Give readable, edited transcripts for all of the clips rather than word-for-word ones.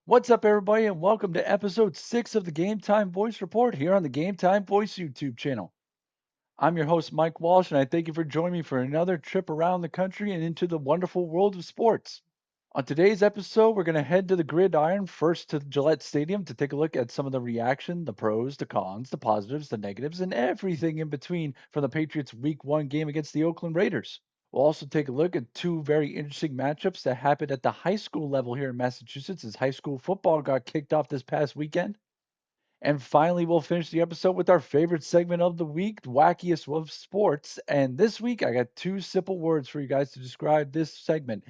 What's up, everybody, and welcome to episode 6 of the Game Time Voice Report here on the Game Time Voice YouTube channel. I'm your host, Mike Walsh, and I thank you for joining me for another trip around the country and into the wonderful world of sports. On today's episode, we're going to head to the gridiron first to Gillette Stadium to take a look at some of the reaction, the pros, the cons, the positives, the negatives, and everything in between from the Patriots' Week 1 game against the Oakland Raiders. We'll also take a look at two very interesting matchups that happened at the high school level here in Massachusetts as high school football got kicked off this past weekend. And finally, we'll finish the episode with our favorite segment of the week, wackiest of sports. And this week, I got two simple words for you guys to describe this segment: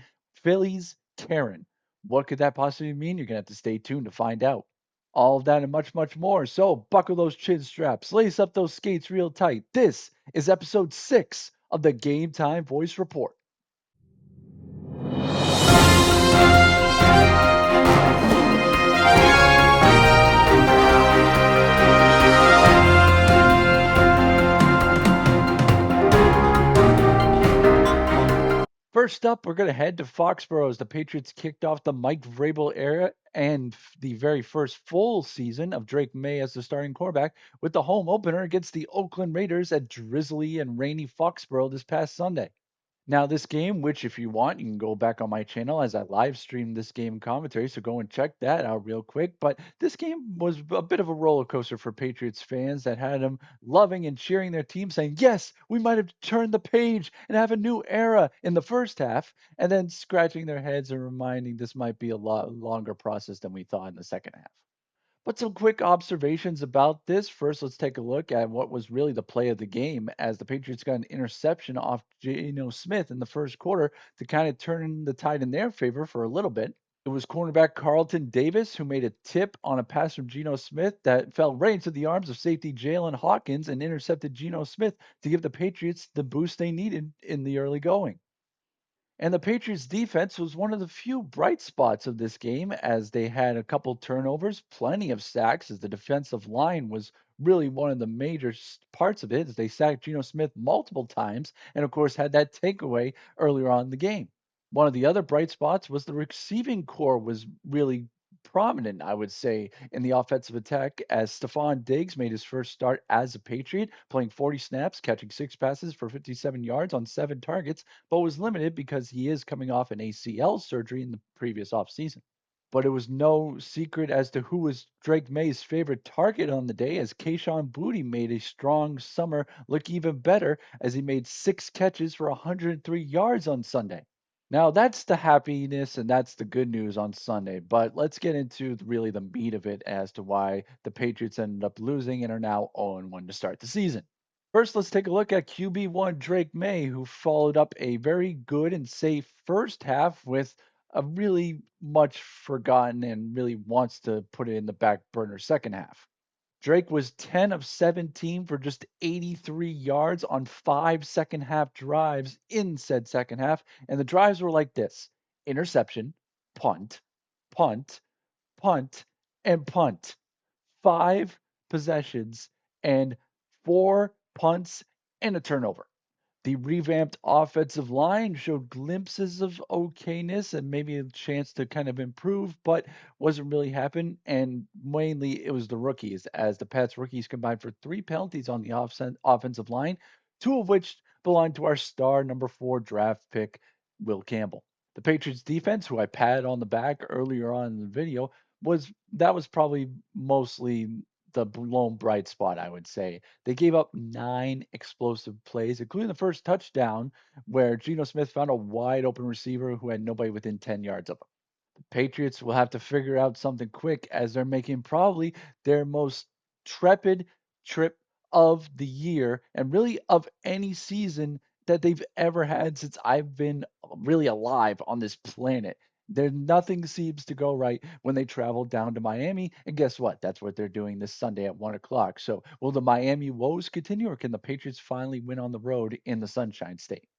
Phillies Karen. What could that possibly mean? You're going to have to stay tuned to find out. All of that and much, much more. So buckle those chin straps, lace up those skates real tight. This is episode 6 of the Game Time Voice Report. First up, we're going to head to Foxborough as the Patriots kicked off the Mike Vrabel era and the very first full season of Drake May as the starting quarterback with the home opener against the Oakland Raiders at drizzly and rainy Foxborough this past Sunday. Now, this game, which if you want, you can go back on my channel as I live stream this game commentary, so go and check that out real quick. But this game was a bit of a roller coaster for Patriots fans that had them loving and cheering their team, saying, yes, we might have turned the page and have a new era in the first half, and then scratching their heads and reminding this might be a lot longer process than we thought in the second half. But some quick observations about this. First, let's take a look at what was really the play of the game as the Patriots got an interception off Geno Smith in the first quarter to kind of turn the tide in their favor for a little bit. It was cornerback Carlton Davis who made a tip on a pass from Geno Smith that fell right into the arms of safety Jalen Hawkins and intercepted Geno Smith to give the Patriots the boost they needed in the early going. And the Patriots defense was one of the few bright spots of this game as they had a couple turnovers, plenty of sacks, as the defensive line was really one of the major parts of it as they sacked Geno Smith multiple times and of course had that takeaway earlier on in the game. One of the other bright spots was the receiving core was really prominent, I would say, in the offensive attack as Stephon Diggs made his first start as a Patriot, playing 40 snaps, catching 6 passes for 57 yards on 7 targets, but was limited because he is coming off an ACL surgery in the previous offseason. But it was no secret as to who was Drake May's favorite target on the day, as Kayshon Boutte made a strong summer look even better as he made 6 catches for 103 yards on Sunday. Now, that's the happiness and that's the good news on Sunday. But let's get into really the meat of it as to why the Patriots ended up losing and are now 0-1 to start the season. First, let's take a look at QB1 Drake May, who followed up a very good and safe first half with a really much forgotten and really wants to put it in the back burner second half. Drake was 10 of 17 for just 83 yards on 5 second half drives in said second half. And the drives were like this: interception, punt, punt, punt, and punt. 5 possessions and 4 punts and a turnover. The revamped offensive line showed glimpses of okayness and maybe a chance to kind of improve, but wasn't really happening. And mainly it was the rookies, as the Pats rookies combined for 3 penalties on the offensive line, two of which belonged to our star number 4 draft pick, Will Campbell. The Patriots defense, who I patted on the back earlier on in the video, was probably mostly the lone bright spot, I would say. They gave up 9 explosive plays, including the first touchdown, where Geno Smith found a wide open receiver who had nobody within 10 yards of him. The Patriots will have to figure out something quick as they're making probably their most trepid trip of the year and really of any season that they've ever had since I've been really alive on this planet. There nothing seems to go right when they travel down to Miami, and guess what? That's what they're doing this Sunday at 1 o'clock. So, will the Miami woes continue, or can the Patriots finally win on the road in the Sunshine State?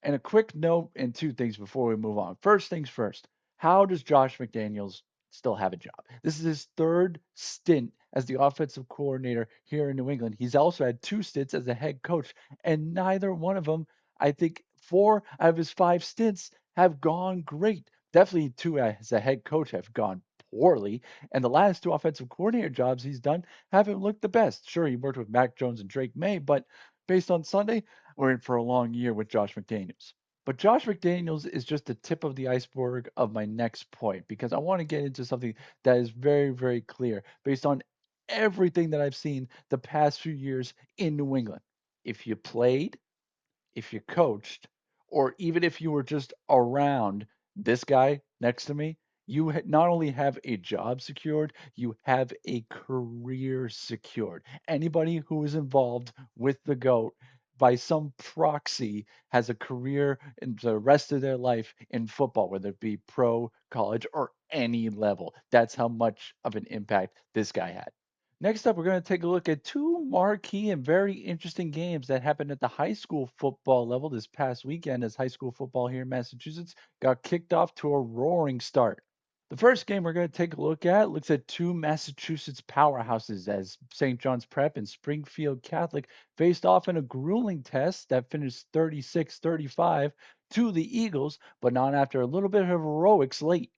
And a quick note and two things before we move on. First things first, how does Josh McDaniels still have a job? This is his third stint as the offensive coordinator here in New England. He's also had 2 stints as a head coach, and neither one of them, I think 4 out of his 5 stints have gone great. Definitely 2 as a head coach have gone poorly, and the last two offensive coordinator jobs he's done haven't looked the best. Sure, he worked with Mac Jones and Drake May, but based on Sunday, we're in for a long year with Josh McDaniels. But Josh McDaniels is just the tip of the iceberg of my next point because I want to get into something that is very, very clear based on everything that I've seen the past few years in New England. If you played, if you coached, or even if you were just around this guy next to me, you not only have a job secured, you have a career secured. Anybody who is involved with the GOAT by some proxy has a career in the rest of their life in football, whether it be pro, college, or any level. That's how much of an impact this guy had. Next up, we're going to take a look at two marquee and very interesting games that happened at the high school football level this past weekend as high school football here in Massachusetts got kicked off to a roaring start. The first game we're going to take a look at looks at two Massachusetts powerhouses as St. John's Prep and Springfield Catholic faced off in a grueling test that finished 36-35 to the Eagles, but not after a little bit of heroics late.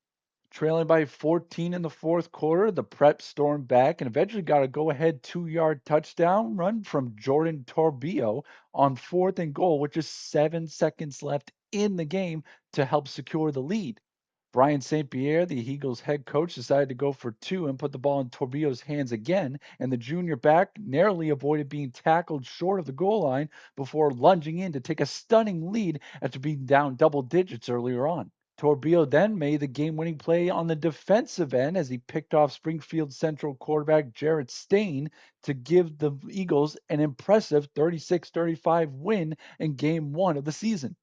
Trailing by 14 in the fourth quarter, the Prep stormed back and eventually got a go ahead 2 yard touchdown run from Jordan Torbillo on fourth and goal with just 7 seconds left in the game to help secure the lead. Brian St. Pierre, the Eagles head coach, decided to go for two and put the ball in Torbillo's hands again, and the junior back narrowly avoided being tackled short of the goal line before lunging in to take a stunning lead after being down double digits earlier on. Torbillo then made the game winning play on the defensive end as he picked off Springfield Central quarterback Jarrett Stain to give the Eagles an impressive 36-35 win in game one of the season.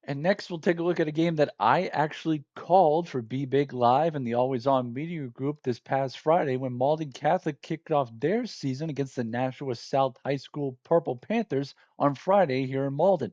And next, we'll take a look at a game that I actually called for Be Big Live and the Always On Media Group this past Friday when Malden Catholic kicked off their season against the Nashua South High School Purple Panthers on Friday here in Malden.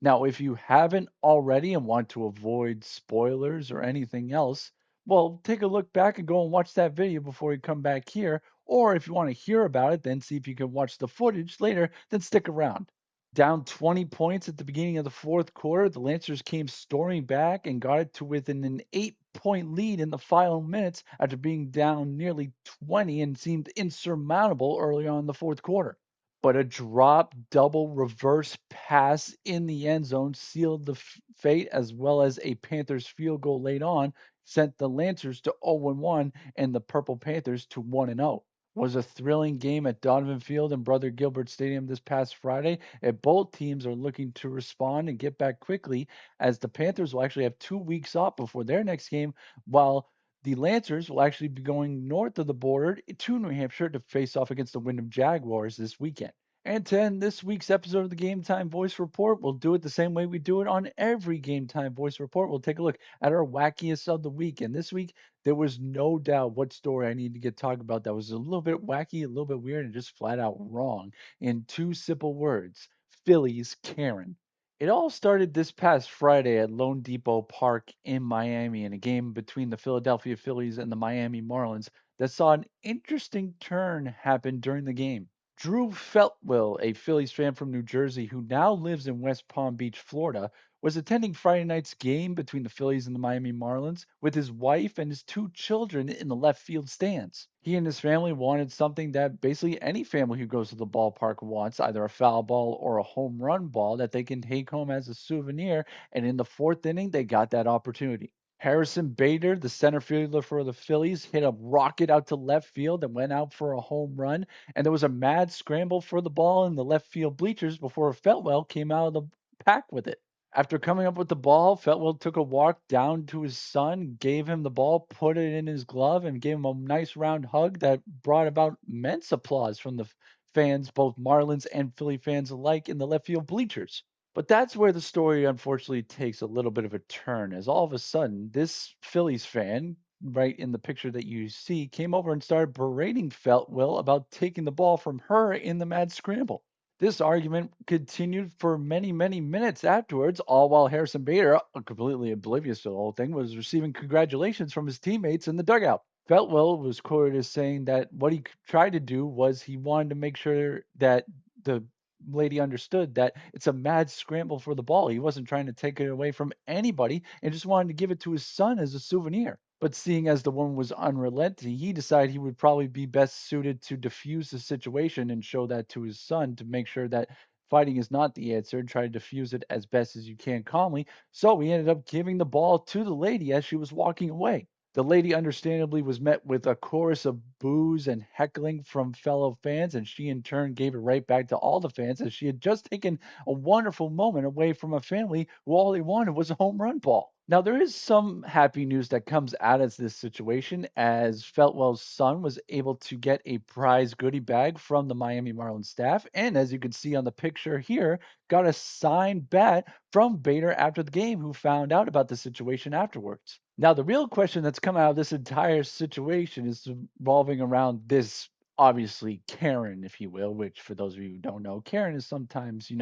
Now, if you haven't already and want to avoid spoilers or anything else, well, take a look back and go and watch that video before you come back here. Or if you want to hear about it, then see if you can watch the footage later, then stick around. Down 20 points at the beginning of the fourth quarter, the Lancers came storming back and got it to within an 8 point lead in the final minutes after being down nearly 20 and seemed insurmountable early on in the fourth quarter. But a drop double reverse pass in the end zone sealed the fate, as well as a Panthers field goal late on sent the Lancers to 0-1 and the Purple Panthers to 1-0. Was a thrilling game at Donovan Field and Brother Gilbert Stadium this past Friday, and both teams are looking to respond and get back quickly as the Panthers will actually have 2 weeks off before their next game, while the Lancers will actually be going north of the border to New Hampshire to face off against the Wyndham Jaguars this weekend. And to end this week's episode of the Game Time Voice Report, we'll do it the same way we do it on every Game Time Voice Report. We'll take a look at our wackiest of the week. And this week, there was no doubt what story I need to get talking about that was a little bit wacky, a little bit weird, and just flat out wrong. In two simple words, Phillies Karen. It all started this past Friday at Lone Depot Park in Miami in a game between the Philadelphia Phillies and the Miami Marlins that saw an interesting turn happen during the game. Drew Feltwell, a Phillies fan from New Jersey who now lives in West Palm Beach, Florida, was attending Friday night's game between the Phillies and the Miami Marlins with his wife and his two children in the left field stands. He and his family wanted something that basically any family who goes to the ballpark wants, either a foul ball or a home run ball that they can take home as a souvenir, and in the fourth inning, they got that opportunity. Harrison Bader, the center fielder for the Phillies, hit a rocket out to left field and went out for a home run. And there was a mad scramble for the ball in the left field bleachers before Feltwell came out of the pack with it. After coming up with the ball, Feltwell took a walk down to his son, gave him the ball, put it in his glove, and gave him a nice round hug that brought about immense applause from the fans, both Marlins and Philly fans alike, in the left field bleachers. But that's where the story unfortunately takes a little bit of a turn, as all of a sudden, this Phillies fan, right in the picture that you see, came over and started berating Feltwell about taking the ball from her in the mad scramble. This argument continued for many, many minutes afterwards, all while Harrison Bader, completely oblivious to the whole thing, was receiving congratulations from his teammates in the dugout. Feltwell was quoted as saying that what he tried to do was he wanted to make sure that the lady understood that it's a mad scramble for the ball. He wasn't trying to take it away from anybody and just wanted to give it to his son as a souvenir. But seeing as the woman was unrelenting, he decided he would probably be best suited to diffuse the situation and show that to his son to make sure that fighting is not the answer and try to diffuse it as best as you can calmly. So he ended up giving the ball to the lady as she was walking away. The lady understandably was met with a chorus of boos and heckling from fellow fans, and she in turn gave it right back to all the fans as she had just taken a wonderful moment away from a family who all they wanted was a home run ball. Now, there is some happy news that comes out of this situation as Feltwell's son was able to get a prize goodie bag from the Miami Marlins staff. And as you can see on the picture here, got a signed bat from Bader after the game, who found out about the situation afterwards. Now, the real question that's come out of this entire situation is revolving around this obviously Karen, if you will, which for those of you who don't know, Karen is sometimes,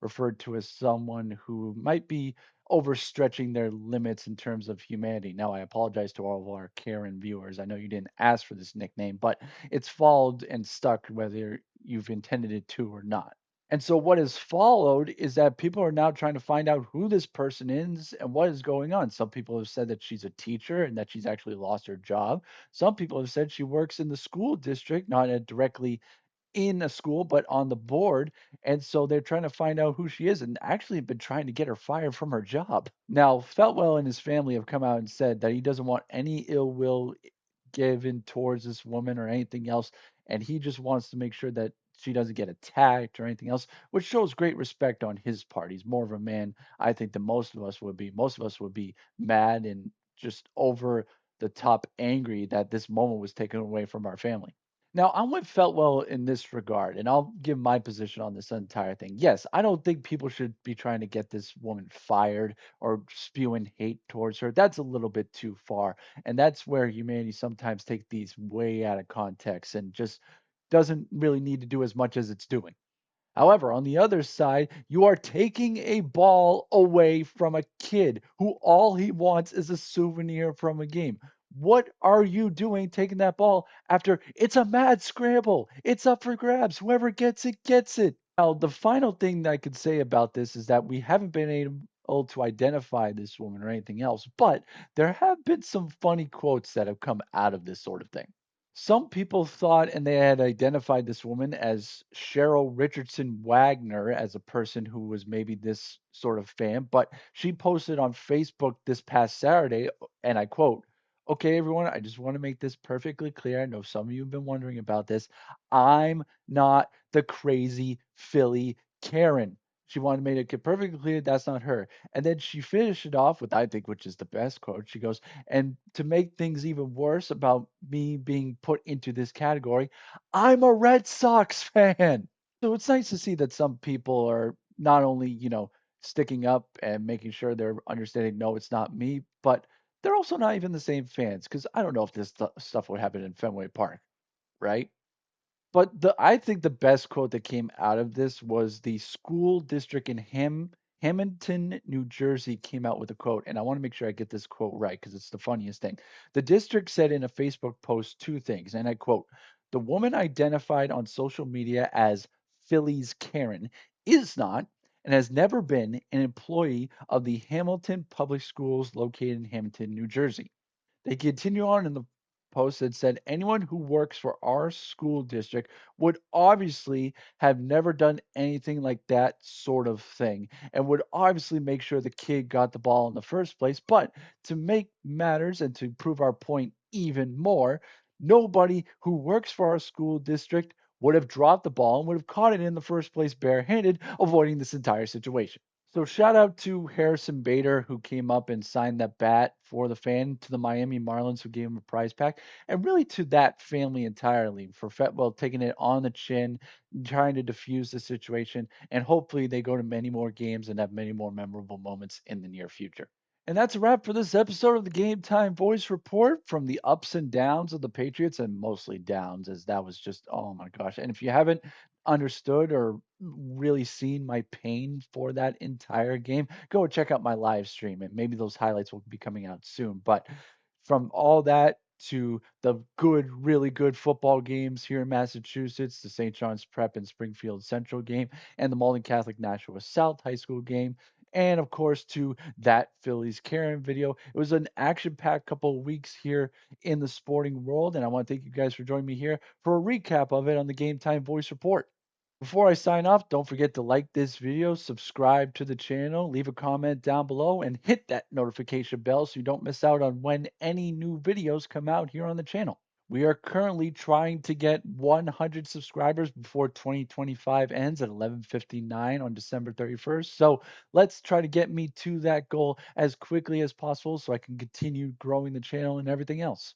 referred to as someone who might be overstretching their limits in terms of humanity. Now, I apologize to all of our Karen viewers. I know you didn't ask for this nickname, but it's followed and stuck whether you've intended it to or not. And so, what has followed is that people are now trying to find out who this person is and what is going on. Some people have said that she's a teacher and that she's actually lost her job. Some people have said she works in the school district, not directly in a school, but on the board. And so they're trying to find out who she is and actually been trying to get her fired from her job. Now, Feltwell and his family have come out and said that he doesn't want any ill will given towards this woman or anything else. And he just wants to make sure that she doesn't get attacked or anything else, which shows great respect on his part. He's more of a man, I think, than most of us would be. Most of us would be mad and just over the top angry that this moment was taken away from our family. Now, I'm with Feltwell in this regard, and I'll give my position on this entire thing. Yes, I don't think people should be trying to get this woman fired or spewing hate towards her. That's a little bit too far. And that's where humanity sometimes take these way out of context and just doesn't really need to do as much as it's doing. However, on the other side, you are taking a ball away from a kid who all he wants is a souvenir from a game. What are you doing taking that ball after it's a mad scramble? It's up for grabs. Whoever gets it, gets it. Now, the final thing that I could say about this is that we haven't been able to identify this woman or anything else, but there have been some funny quotes that have come out of this sort of thing. Some people thought and they had identified this woman as Cheryl Richardson Wagner as a person who was maybe this sort of fan, but she posted on Facebook this past Saturday, and I quote, "Okay, everyone, I just want to make this perfectly clear. I know some of you have been wondering about this. I'm not the crazy Philly Karen." She wanted to make it perfectly clear that's not her. And then she finished it off with, I think, which is the best quote. She goes, "And to make things even worse about me being put into this category, I'm a Red Sox fan." So it's nice to see that some people are not only, sticking up and making sure they're understanding, no, it's not me, but they're also not even the same fans. Because I don't know if this stuff would happen in Fenway Park, right? But I think the best quote that came out of this was the school district in Hamilton, New Jersey came out with a quote, and I want to make sure I get this quote right because it's the funniest thing. The district said in a Facebook post two things, and I quote, "The woman identified on social media as Philly's Karen is not and has never been an employee of the Hamilton Public Schools located in Hamilton, New Jersey." They continue on in the post that said anyone who works for our school district would obviously have never done anything like that sort of thing and would obviously make sure the kid got the ball in the first place. But to make matters and to prove our point even more, nobody who works for our school district would have dropped the ball and would have caught it in the first place barehanded, avoiding this entire situation. So shout out to Harrison Bader who came up and signed that bat for the fan, to the Miami Marlins who gave him a prize pack, and really to that family entirely for Fetwell taking it on the chin, trying to diffuse the situation, and hopefully they go to many more games and have many more memorable moments in the near future. And that's a wrap for this episode of the Game Time Voice Report from the ups and downs of the Patriots, and mostly downs, as that was just, oh my gosh. And if you haven't understood or really seen my pain for that entire game, go check out my live stream and maybe those highlights will be coming out soon. But from all that to the good, really good football games here in Massachusetts, the St. John's Prep and Springfield Central game, and the Malden Catholic Nashua South High School game, and of course to that Phillies Karen video. It was an action-packed couple of weeks here in the sporting world, and I want to thank you guys for joining me here for a recap of it on the Game Time Voice Report. Before I sign off, don't forget to like this video, subscribe to the channel, leave a comment down below, and hit that notification bell so you don't miss out on when any new videos come out here on the channel. We are currently trying to get 100 subscribers before 2025 ends at 11:59 on December 31st. So let's try to get me to that goal as quickly as possible so I can continue growing the channel and everything else.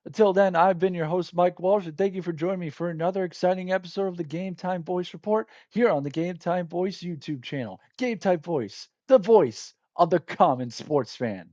Until then, I've been your host, Mike Walsh, and thank you for joining me for another exciting episode of the Game Time Voice Report here on the Game Time Voice YouTube channel. Game Time Voice, the voice of the common sports fan.